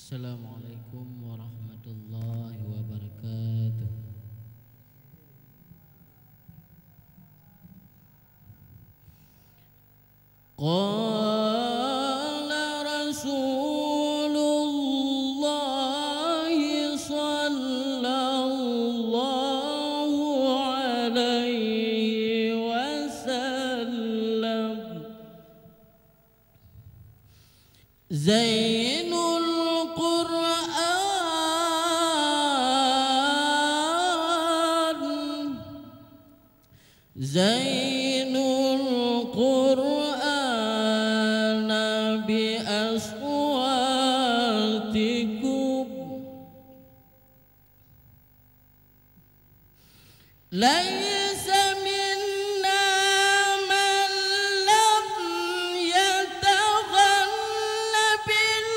Assalamualaikum warahmatullahi wabarakatuh. Qala Rasulullah sallallahu alaihi wasallam, Zainul Zainul Qur'an bi aswatikum, laysa minna man lam yataghanna bil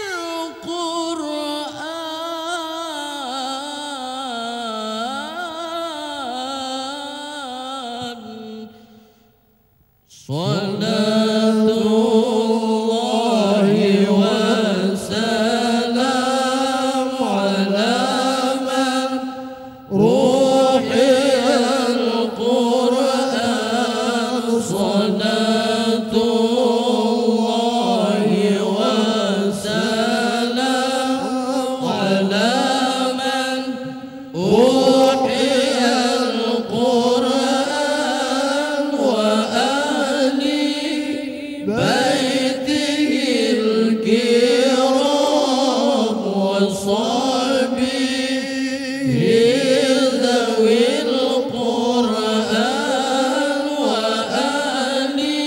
Qur'an. Salatullahi wa salam ala man ruhil Qur'an. Salatullahi wa salam ala man ruhil Qur'an wa Baitihil kiram wa sahbihi dhawil Qur'an wa ahli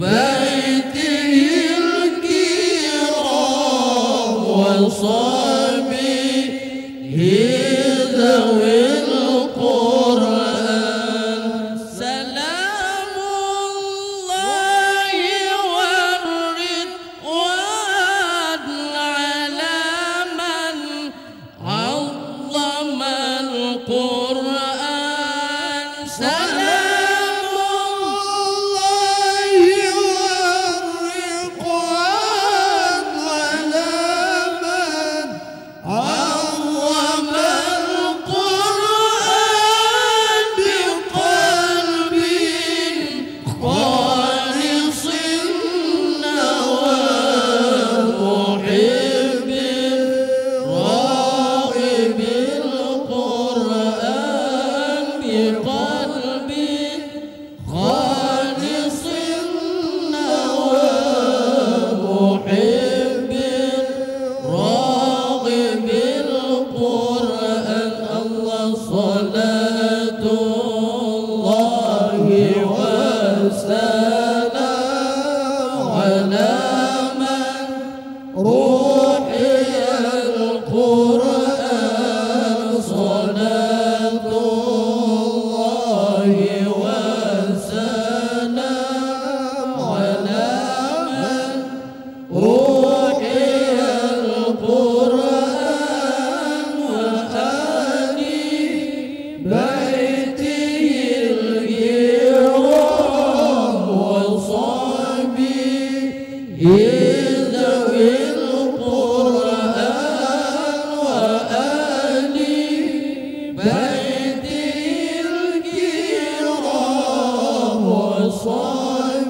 baitihil kiram wa sahbihi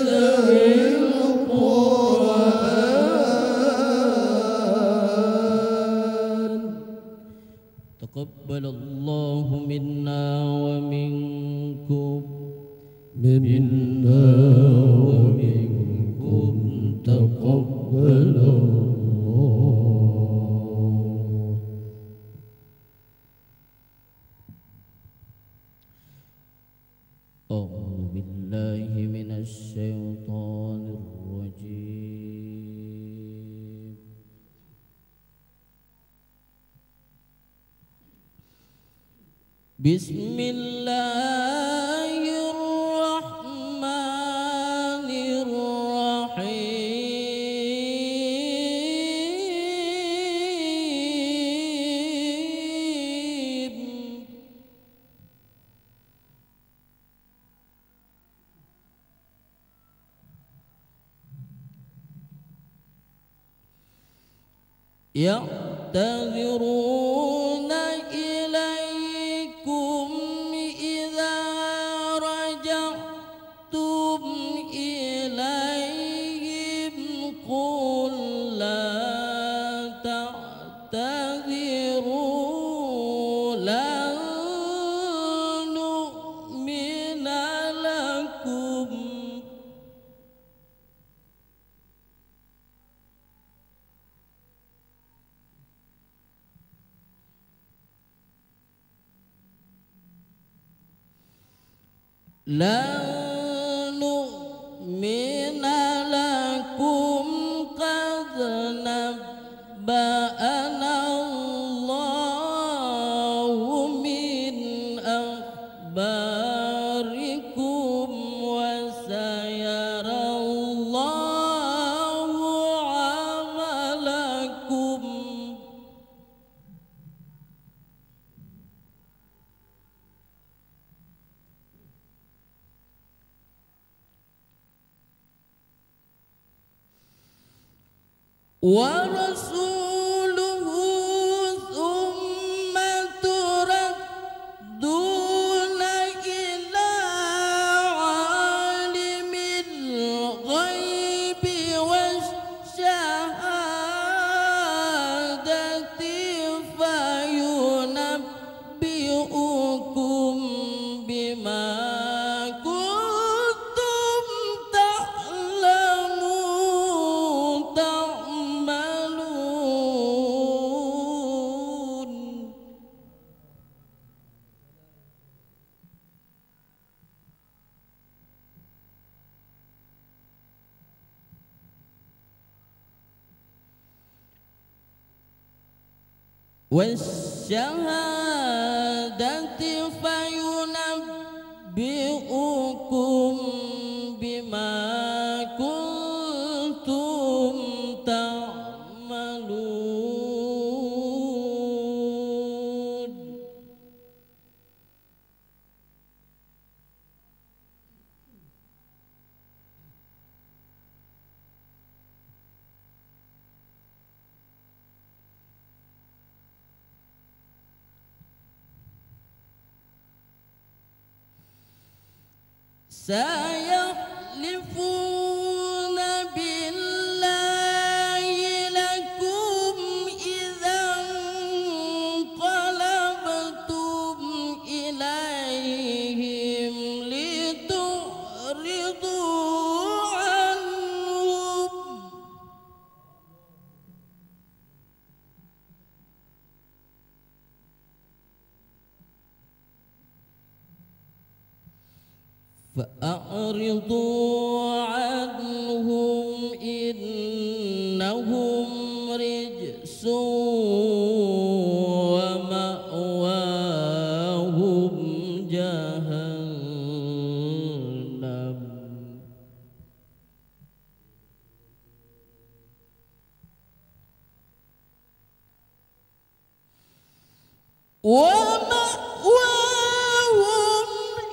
dhawil Qur'an. Taqabbalallahu minna wa minkum, minna wa minkum, taqabbalallah. A'udzu billahi minasy syaithanir rajim. Bismillahirrahmanirrahim. يعتذرون إليكم إذا رجعتم إليهم قل لا تعتذروا لن نؤمن لكم لن نؤمن لكم قد نبأنا الله من أخباركم وسيرى الله عملكم ورسوله ثم تردون إلى عالم الغيب والشهادة فينبئكم بما كنتم تعملون. والشهادة فينبئكم بما كنتم تعملون. سيحلفون بالله لكم إذا انقلبتم إليهم لتعرضوا عنهم فأعرضوا عنهم إنهم رجس ومأواهم جهنم ومأواهم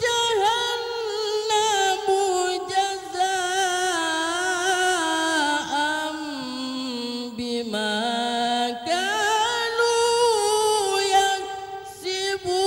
جهنم جزاء بما كانوا يكسبون.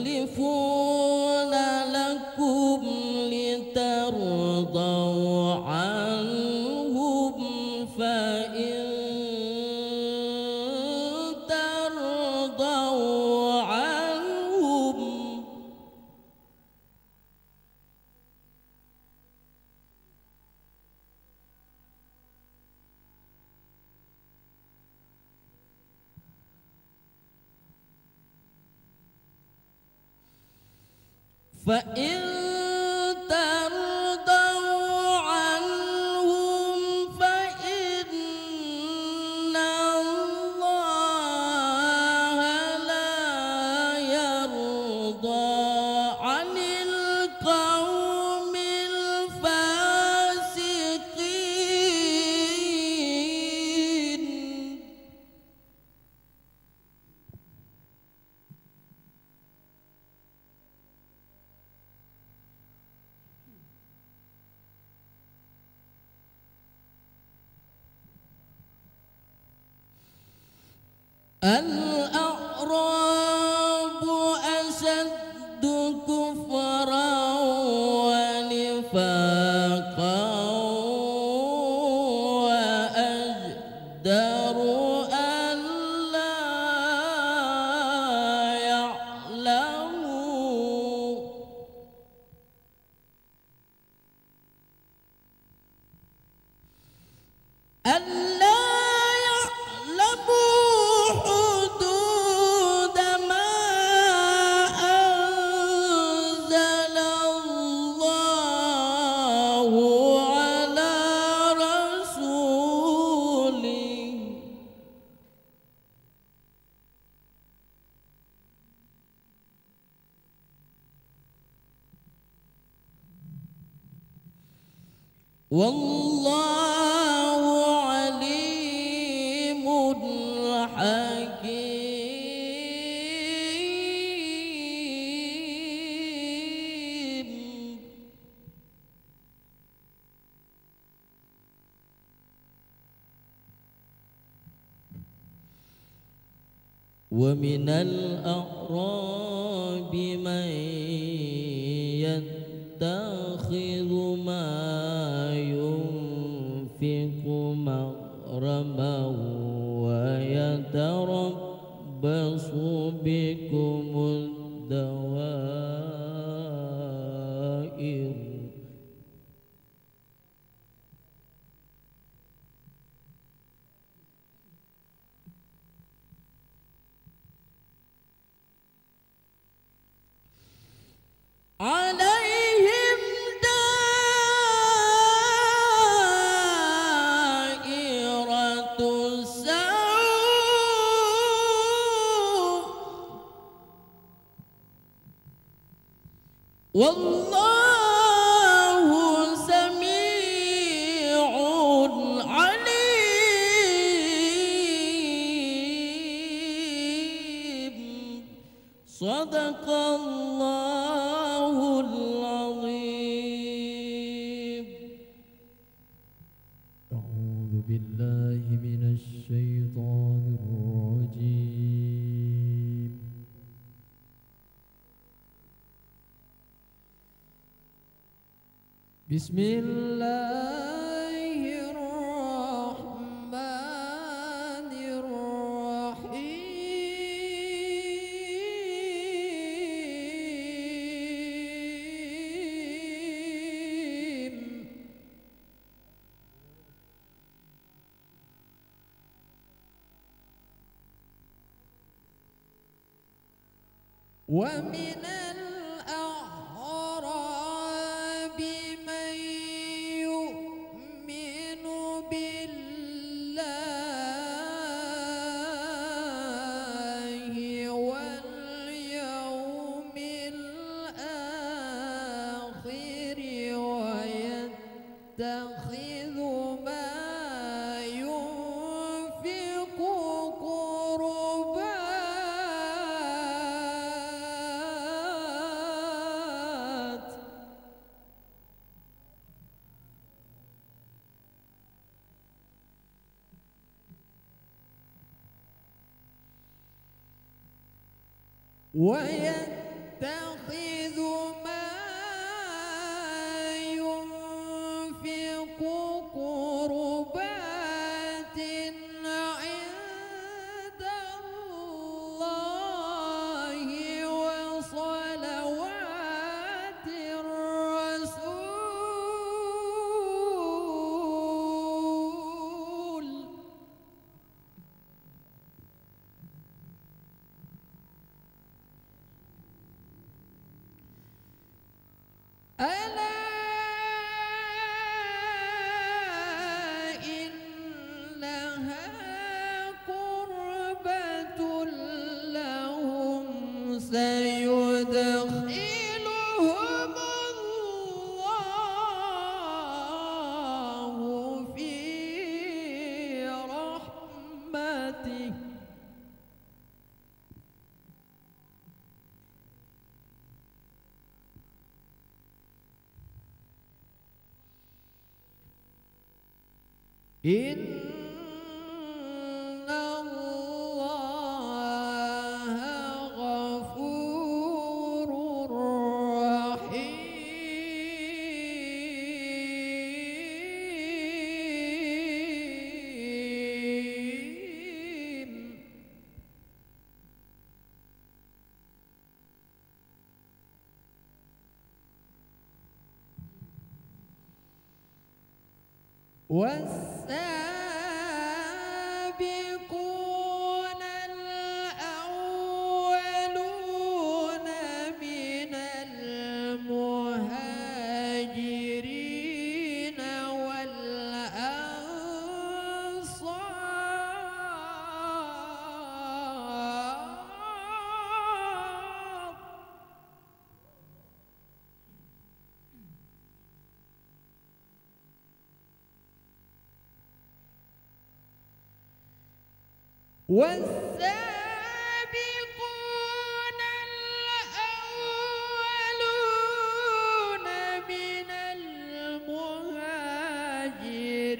يحلفون لكم لترضوا عنهم فإن ترضوا عنهم فإن ترضوا عنهم فإن الله لا يرضى عن القوم الفاسقين. الأعراب أشد كفرا ونفاقا وأجدر أن لا يعلموا حدود ما أنزل الله على رسوله والله عليم حكيم. ومن الأعراب من يتخذ ما ينفق مغرما ويتربص بكم الدوائر عليهم دائرة السوء والله سميع عليم. صدق الله العظيم. أعوذ بالله من الشيطان الرجيم. بسم الله الرحمن الرحيم. ومن الأعراب من يؤمن بالله واليوم الآخر ويتخذ ما ينفق قربات ويتخذ ما ينفق قربات عند الله وصلوات الرسول ألا إنها قربة لهم سيدخلهم الله في رحمته إن الله والسابقون الأولون من المهاجرين والسابقون الأولون من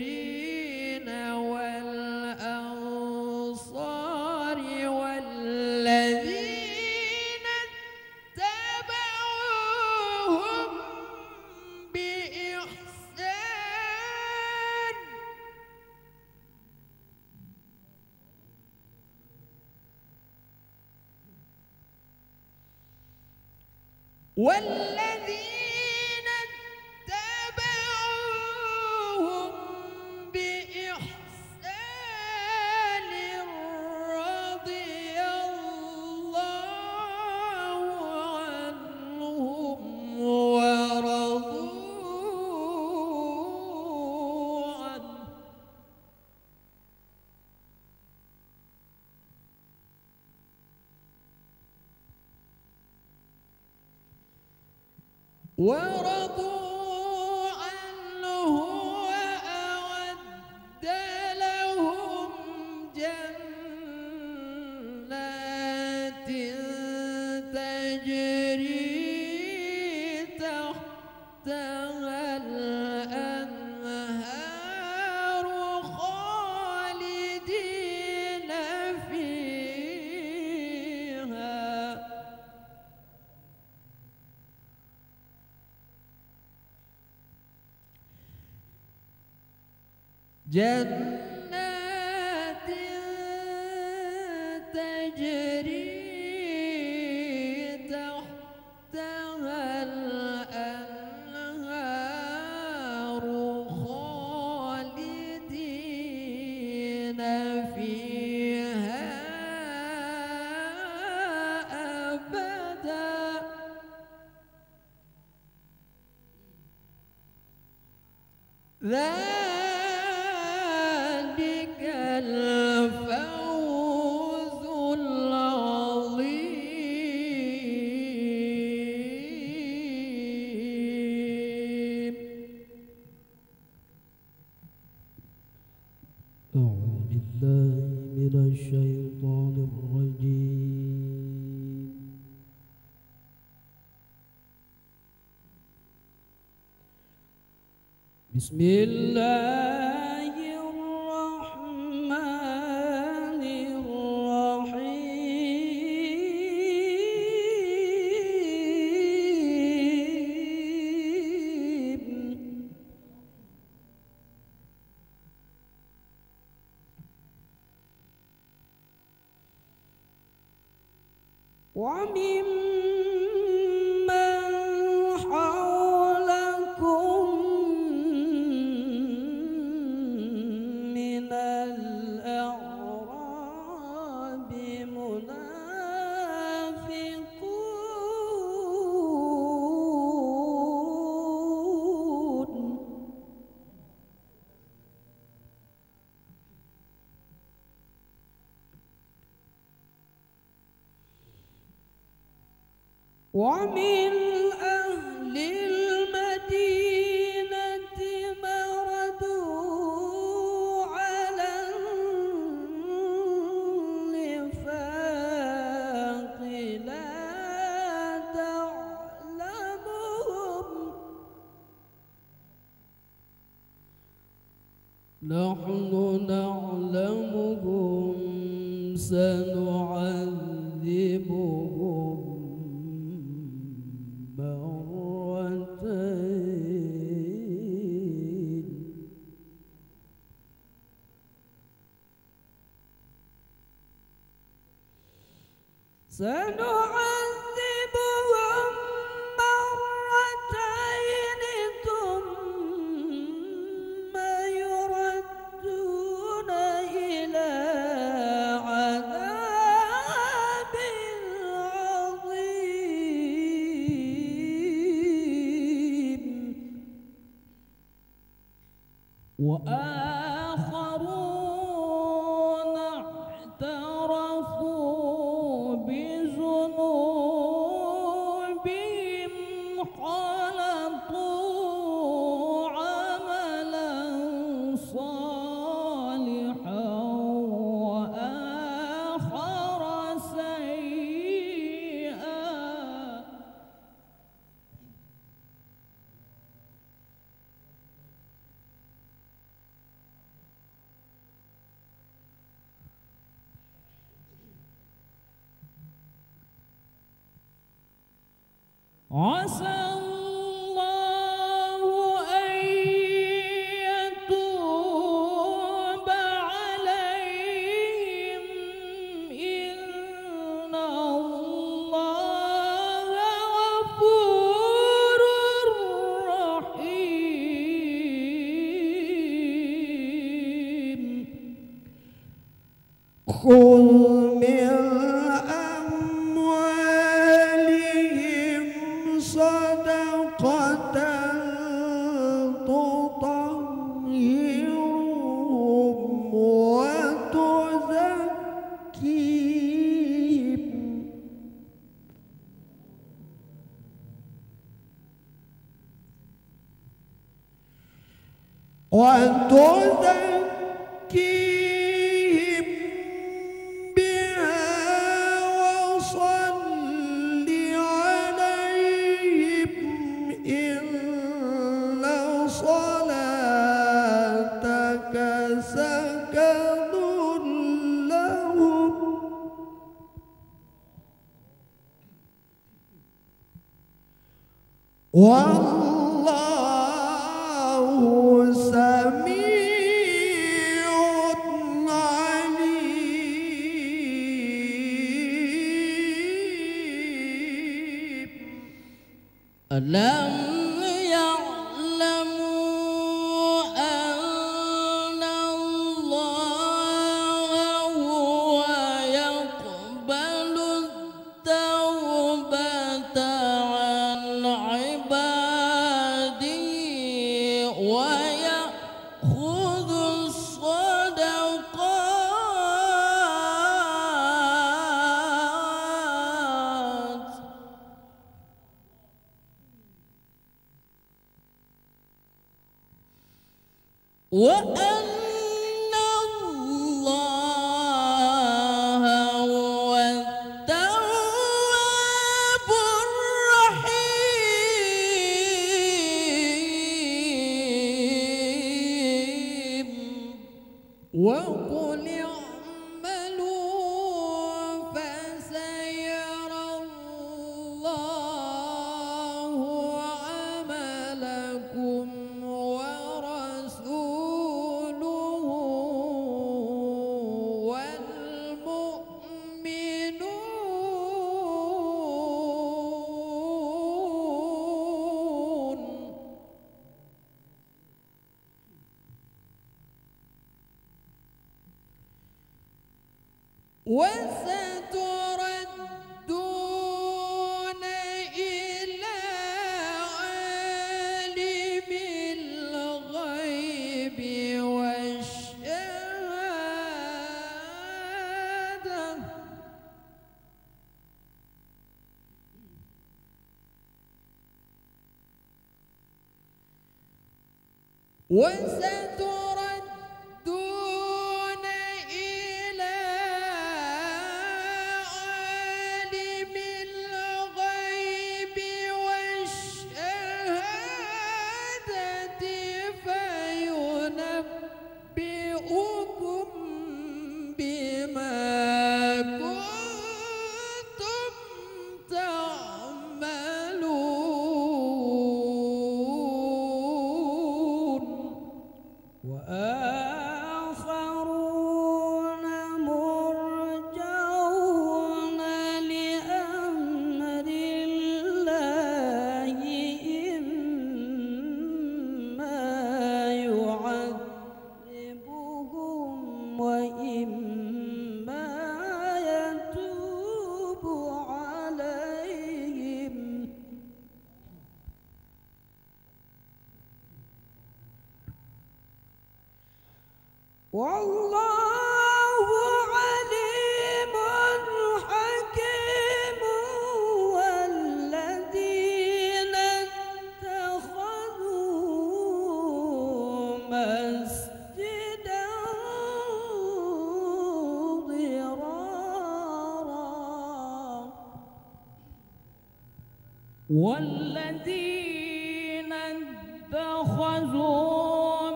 المهاجرين والأنصار والذين اتبعوهم بإحسان والذين اتبعوهم بإحسان رضي الله عنهم ورضوا عنه وأعد لهم جنات تجري تحتها الأنهار خالدين فيها جنات تجري تحتها الأنهار خالدين فيها أبدا ذلك الفوز العظيم. أعوذ بالله من الشيطان الرجيم. بسم الله الرحمن الرحيم. وممن حولكم من الأعراب منافقون ومن أهل المدينة مردوا على النفاق لا تعلمهم نحن نعلمهم سنعذبهم مرتين ثم وآخرون اعترفوا بذنوبهم خلطوا عملا صالحا وآخر سيئا عسى الله أن يتوب عليهم إن الله غفور رحيم خذ من صدقة تطهرهم وتزكيهم بها وصل عليهم إن صلاتك سكن لهم والله سميع عليم ألم يعلموا أن الله هو يقبل التوبة عن عباده ويأخذ الصدقات وأن الله هو التواب الرحيم وقل اعملوا فسيرى الله عملكم وستردون إلى عالم الغيب والشهادة وستردون إلى عالم الغيب والشهادة فينبئكم بما كنتم تعملون وآخرون مرجون لأمر الله إما يعذبهم وإما يتوب عليهم والله عليم حكيم والذين اتخذوا مسجدا ضرارا والذين اتخذوا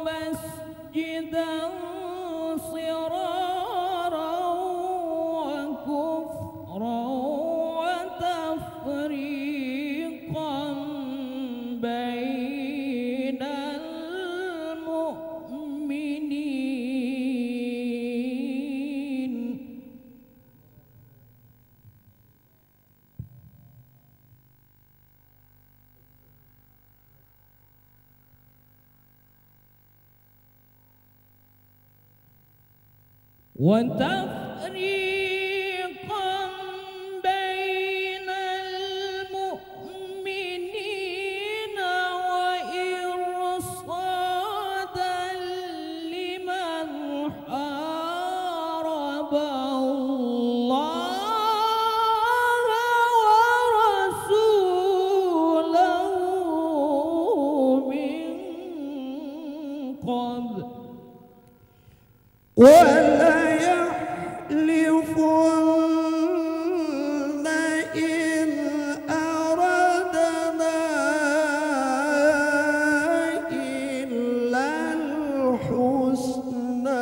مسجدا صرارا وكفرا وتفريقا بين المؤمنين وتفريقا بين المؤمنين وإرصادا لمن حارب الله ورسوله من قبل ولا يحلفن إن أردنا إلا الحسنى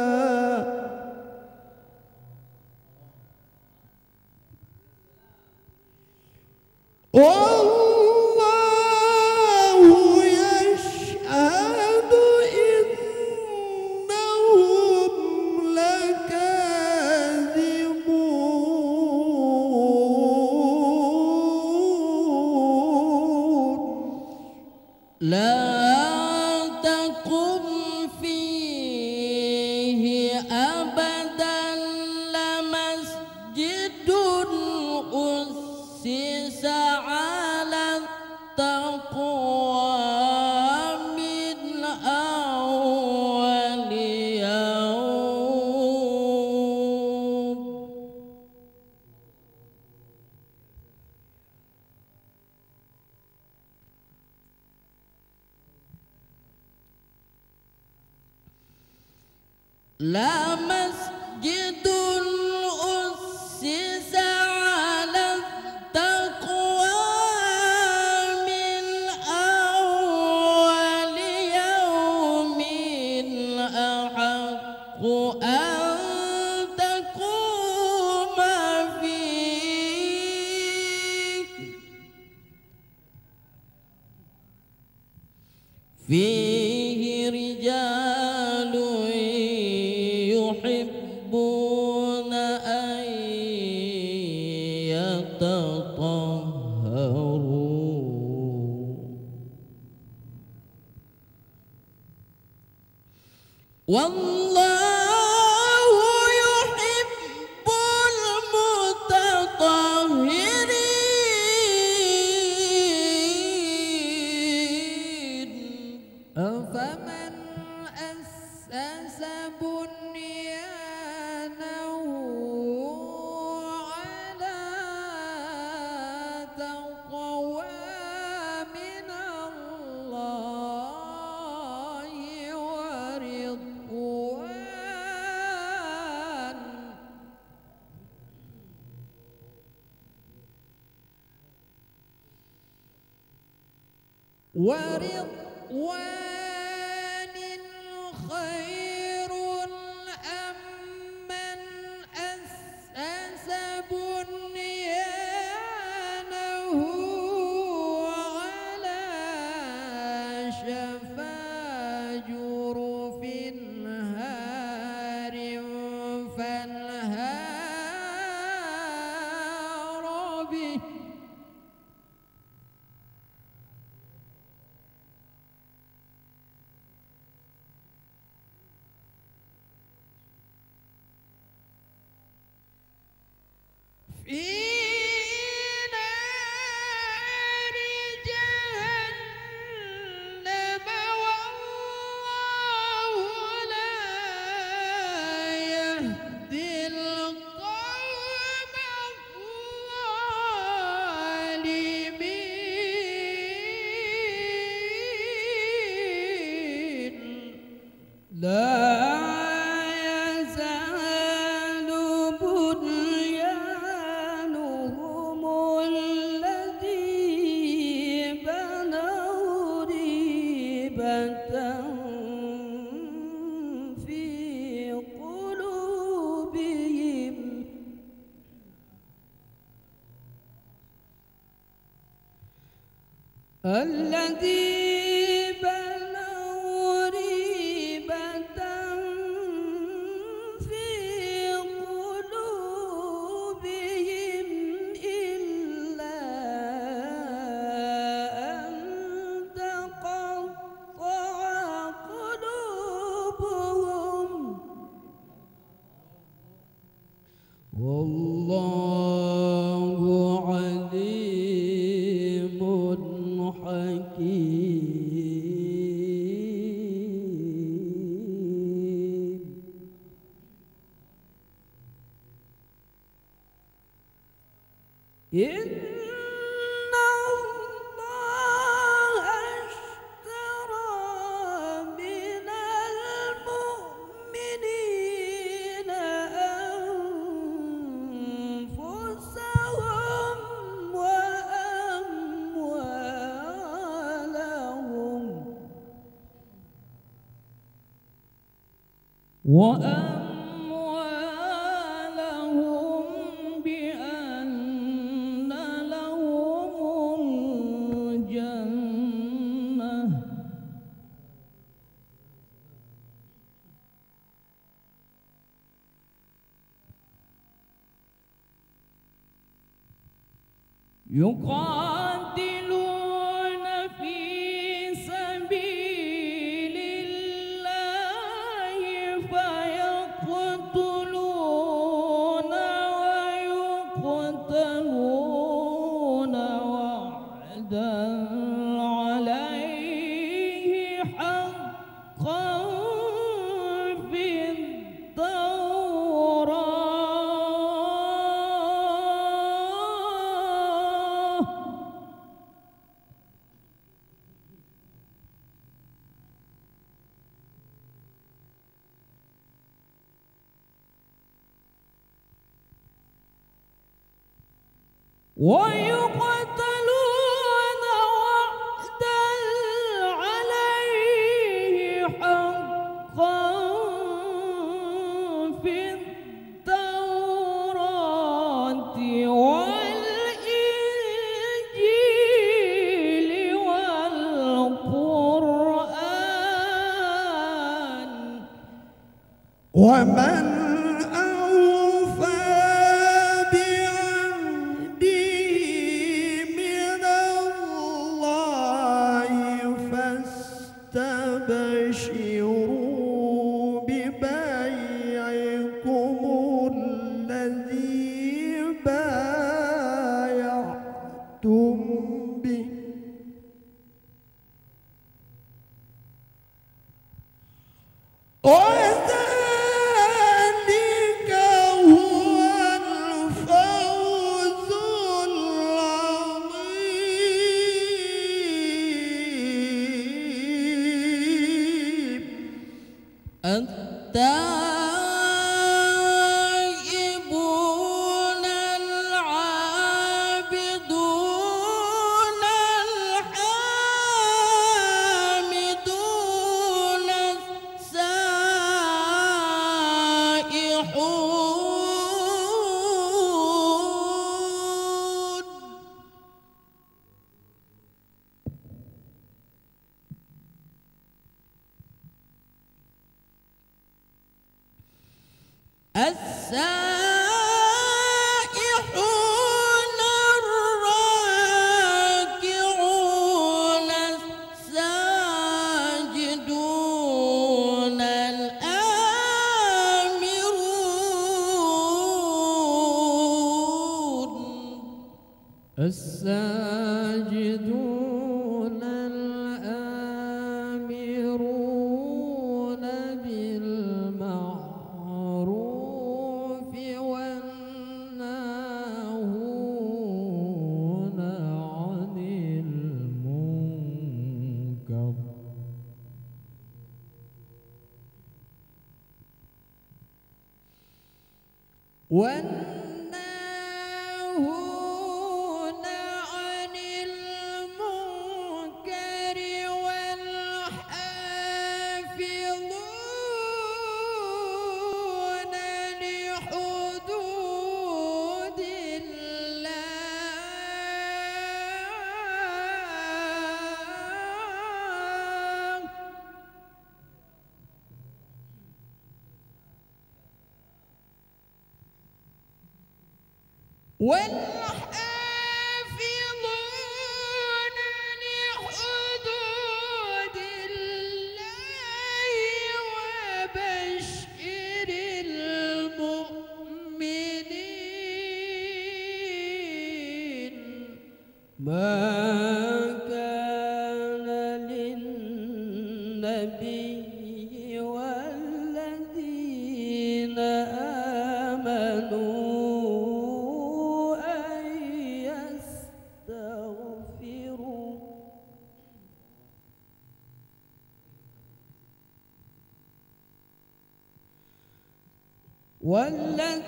والله يشهد إنهم لكاذبون لا تقم فيه أبدا لمسجد أسس على التقوى من أول يوم لا مسجد أسس على التقوى من أول يوم أحق أن تقوم فيه رجال يحبون أن يتطهروا والله يحب المتطهرين أفمن أسس بنيانه على تقوى من الله ورضوان خير أم من أسس بنيانه على شفا جرف هار فانهار به في نار جهنم والله لا لا يزال بنيانهم الذي بنوا ريبة في قلوبهم إلا أن تقطع قلوبهم والله عليم حكيم. إن الله اشترى من المؤمنين أنفسهم وأموالهم بأن لهم الجنة يقاتلون في سبيل الله فيقتلون ويقتلون وعدا عليه حقا في ويقتلون وعدا عليه حقا في التوراة والإنجيل والقرآن ومن أوفى بعهده من الله فاستبشروا ببيعكم الذي بايعتم به وذلك هو الفوز العظيم. التائبون العابدون الحامدون السائحون السائحون الراكعون الساجدون الآمرون الساجدون الآمرون بالمعروف والناهون عن المنكر والحافظون لحدود الله والحافظون لحدود الله وبشر المؤمنين ما كان للنبي والذين آمنوا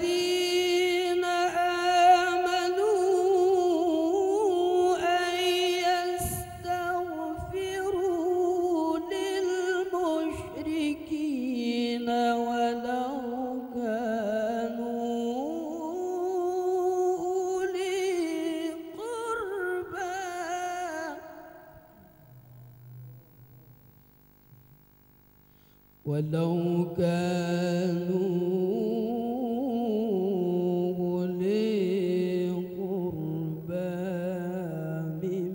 والذين آمنوا أن يستغفروا للمشركين ولو كانوا أولي قربى ولو كانوا من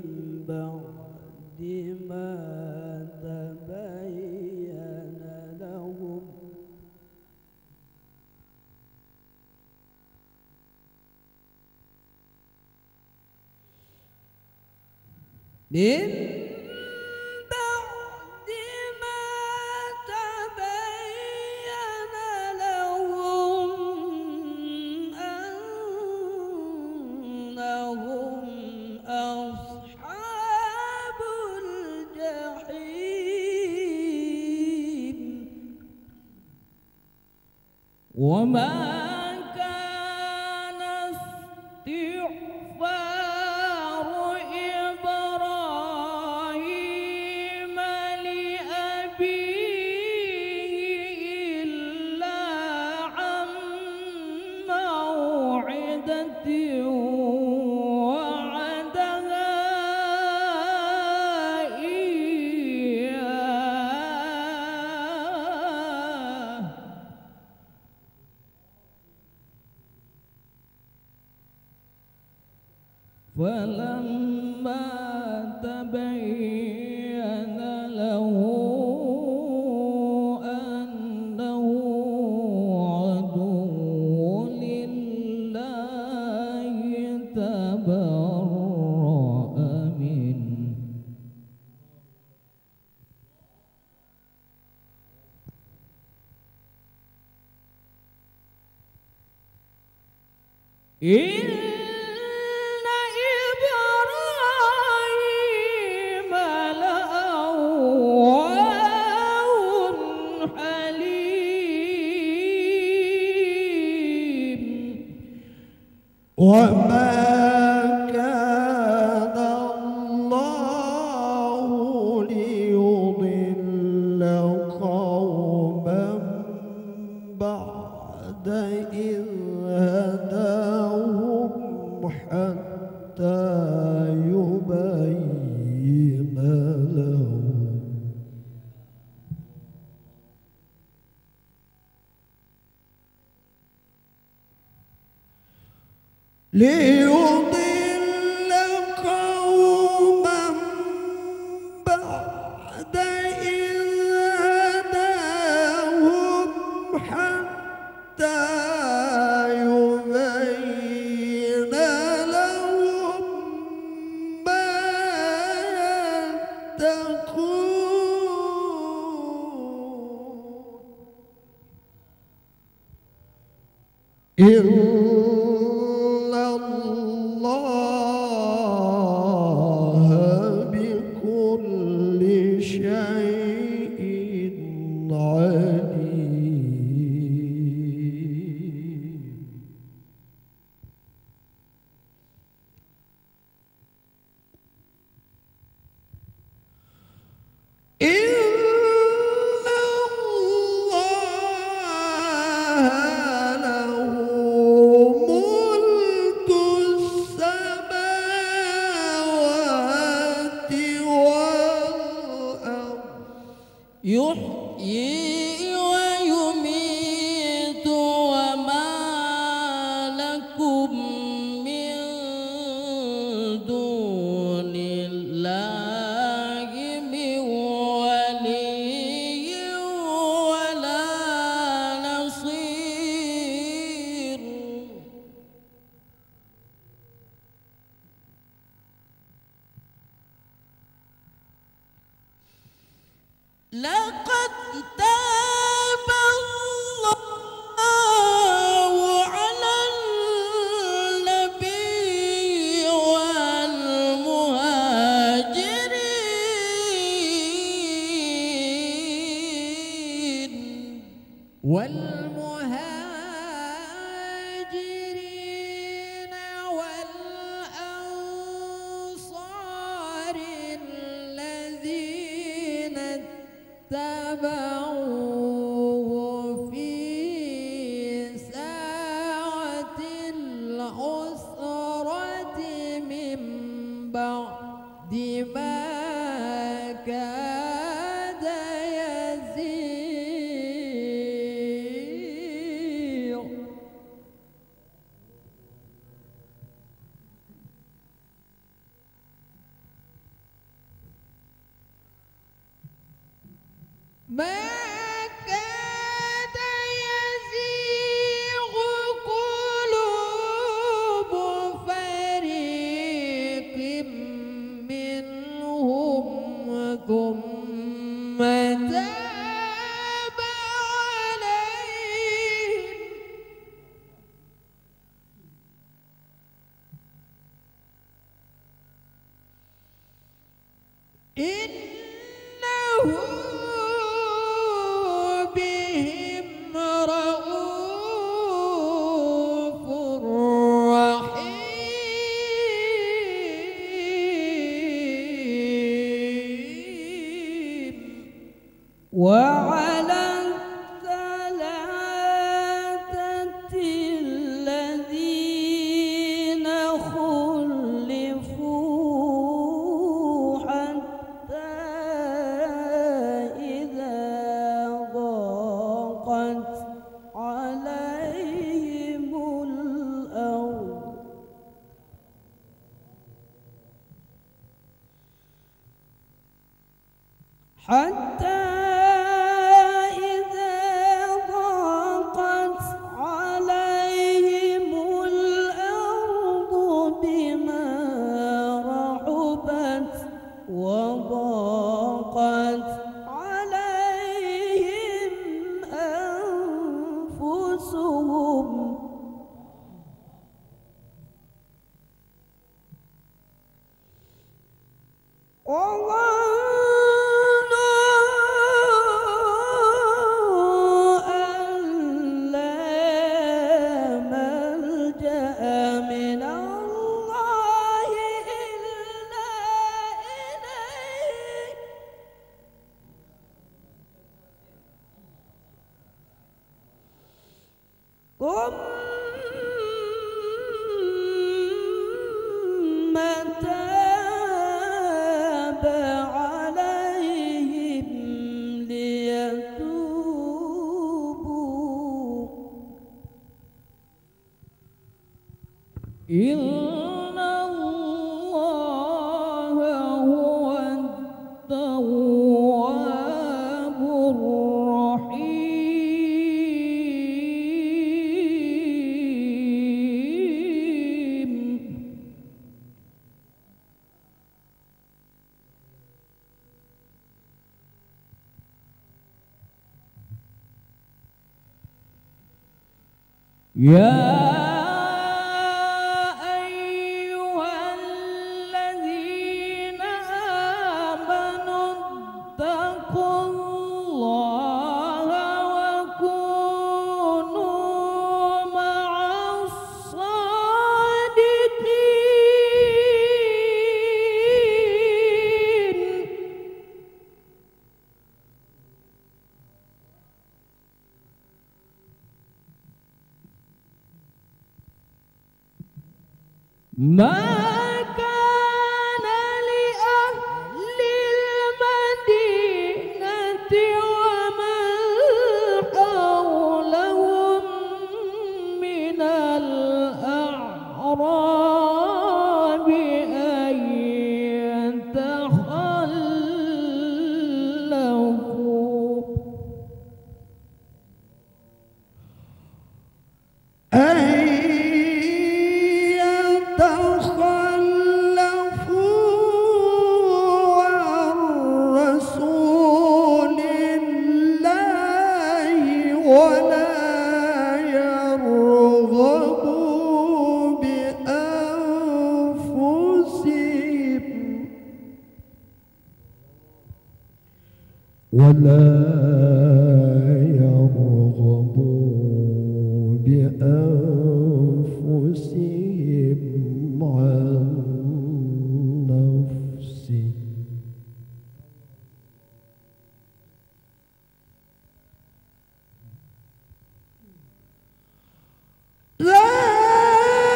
بعد ما تبين لهم أنهم أصحاب الجحيم وما كان استغفار إبراهيم لأبيه إلا عن موعدة وعدها إياه فلما تبين له أنه عدو لله تبرأ منه إبراهيم لأواه حليم وما كان الله ليضل قوما بعد إذ هداهم حتى يبين لهم ليضل قوما بعد إذ هداهم حتى يبين لهم ما يتقون إن الله بكل شيء عليم يحيي ويميت وما لكم من دون الله من ولي ولا نصير. لقد تاب الله على النبي والمهاجرين والأنصار الذين اتبعوه في ساعة العسرة من بعد ما كاد يزيغ. ما كاد يزيغ قلوب فريق منهم ثم تاب عليهم إنه بهم رؤوف رحيم. وعلى الثلاثة الذين خلفوا حتى إذا ضاقت عليهم الأرض حتى إذا ضاقت عليهم الأرض بما رحبت وضاقت عليهم أنفسهم ثم تاب عليهم ليتوبوا إن الله هو التواب الرحيم. يا أيها الذين آمنوا اتقوا الله وكونوا مع الصادقين. ما كان لأهل المدينة ولا يرغبوا بأنفسهم عن نفسه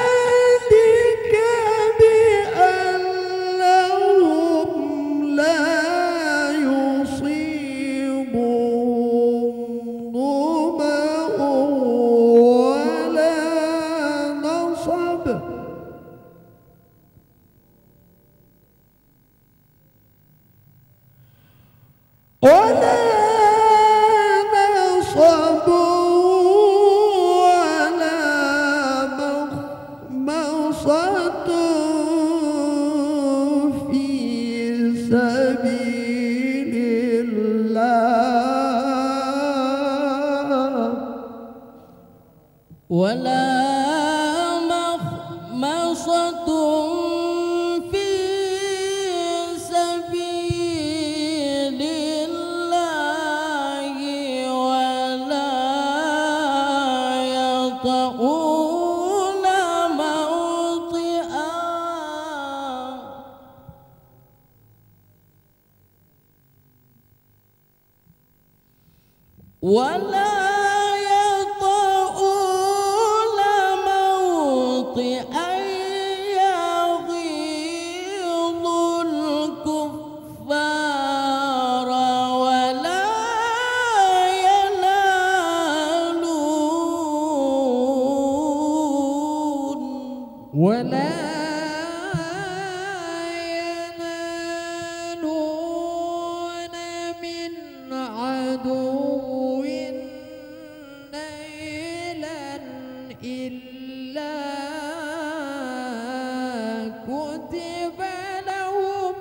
ذلك بأنهم لا يصيبهم ظمأ ولا نصب ولا نصب سبيل الله ولا مخمصة في سبيل الله ولا يطؤون موطئا ولا يطؤون موطئا يغيظ الكفار ولا ينالون من عدو نيلا إلا كتب لهم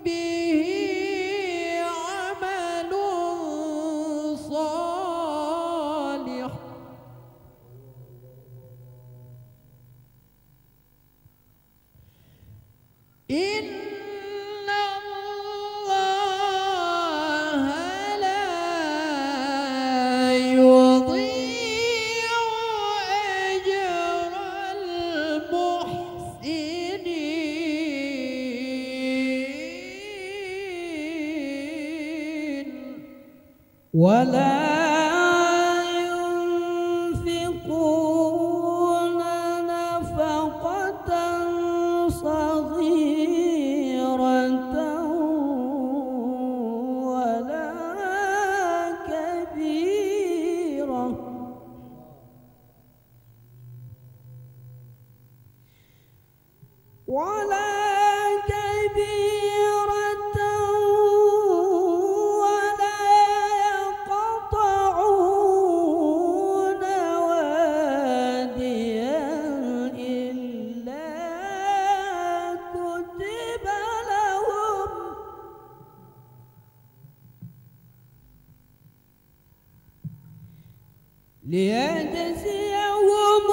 به عمل صالح إن الله لا يضيع أجر المحسنين ولا ينفقون نفقة صغيرة ولا كبيرة ولا يقطعون واديا إلا كتب لهم ليجزيهم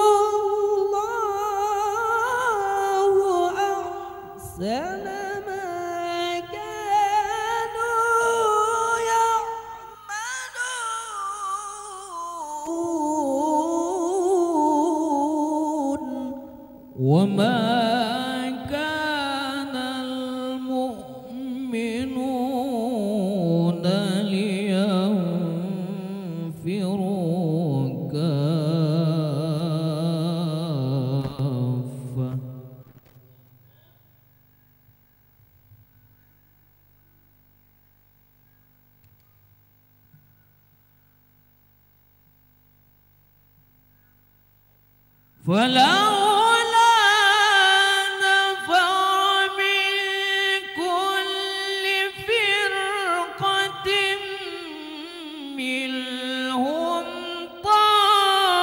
الله أحسن ما كانوا يعملون وما كان المؤمنون لينفروا كافة فلولا نفر من كل فرقة منهم طائفة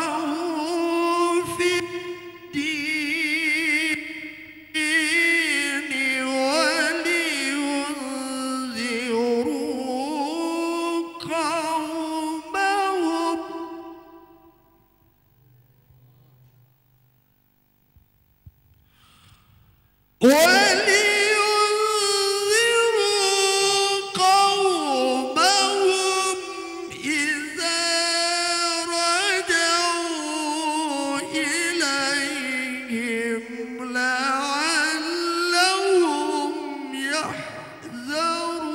ليتفقهوا في الدين ولينذروا ولينذروا قومهم إذا رجعوا إليهم لعلهم يحذرون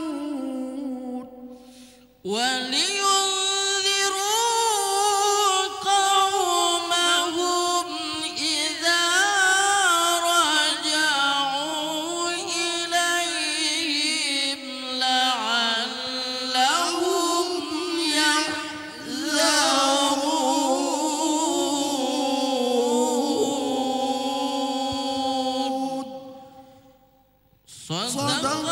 ولينذروا قومهم إذا رجعوا إليهم لعلهم يحذرون صدق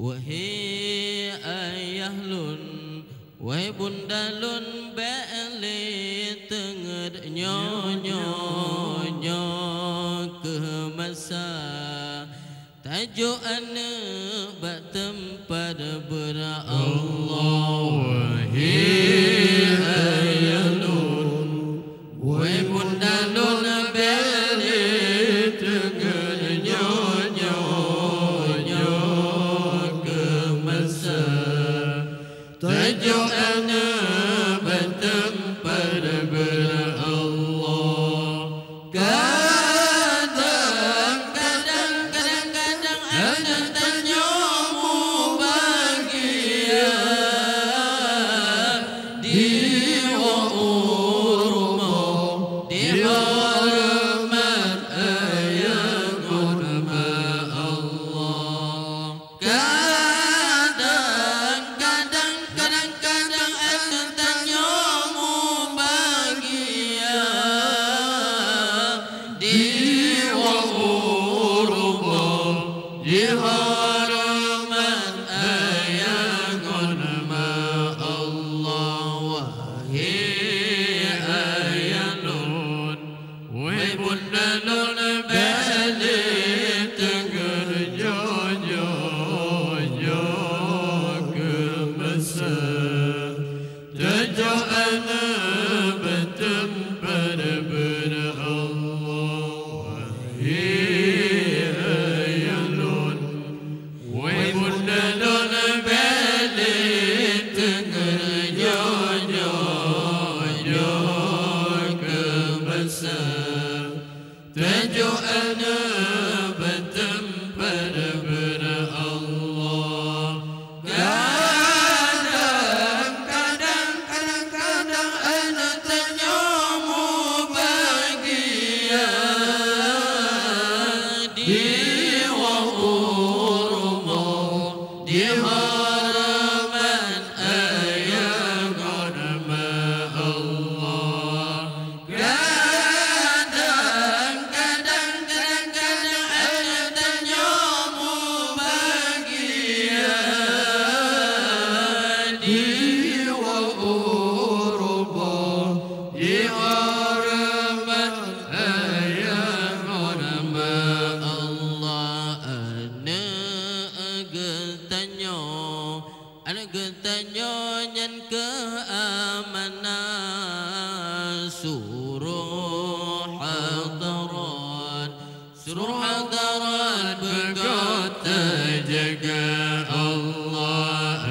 wahai ayah lun, wahai bunda lun, balik tengah nyo ke masa tajuk anak bak tempat berallah. Wahai ayah lun, wahai bunda lun, balik tengah nyo tajuk anak bertempat berallah. Kadang anak tanyamu bahagia di rumah, di hormat ayah nama Allah. Dihormat ayah nama Allah. Wahai ayah lun, wahai bunda lun, balik tengah nyo ke masa tajuk anak bertempat berallah. Wahai bunda lun, balik tengah nyo ke masa tajuk anak bertempat berallah. Kadang anak tanyamu bahagia di dihormat ayah nama Allah. Kadang anak tanyamu bahagia di dihormat ayah nama Allah. Anak getanyo nyan keamanan suruh hadarat berkata jaga Allah.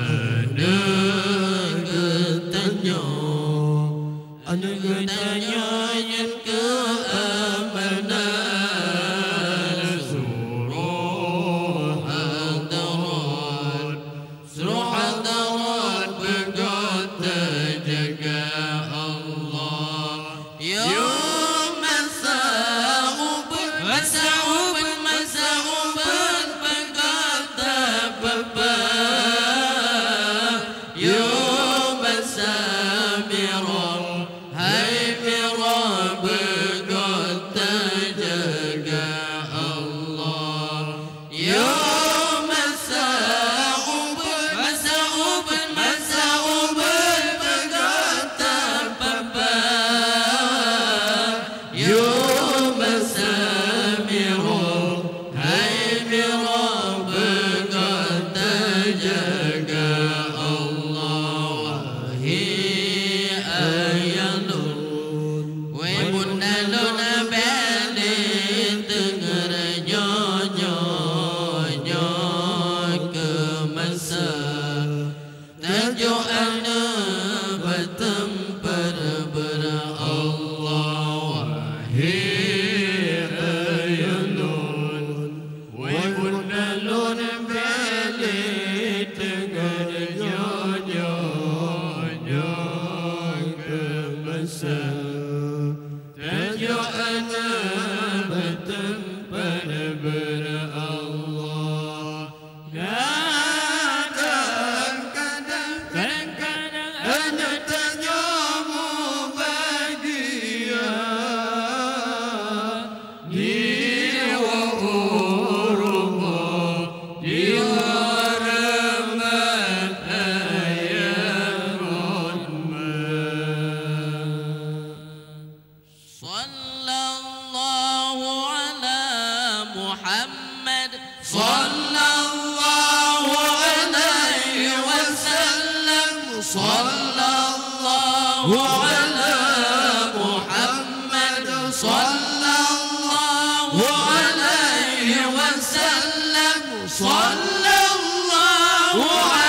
Anak getanyo nyan keamanan suruh hadarat berkata jaga Allah. Ya masa'u صلى الله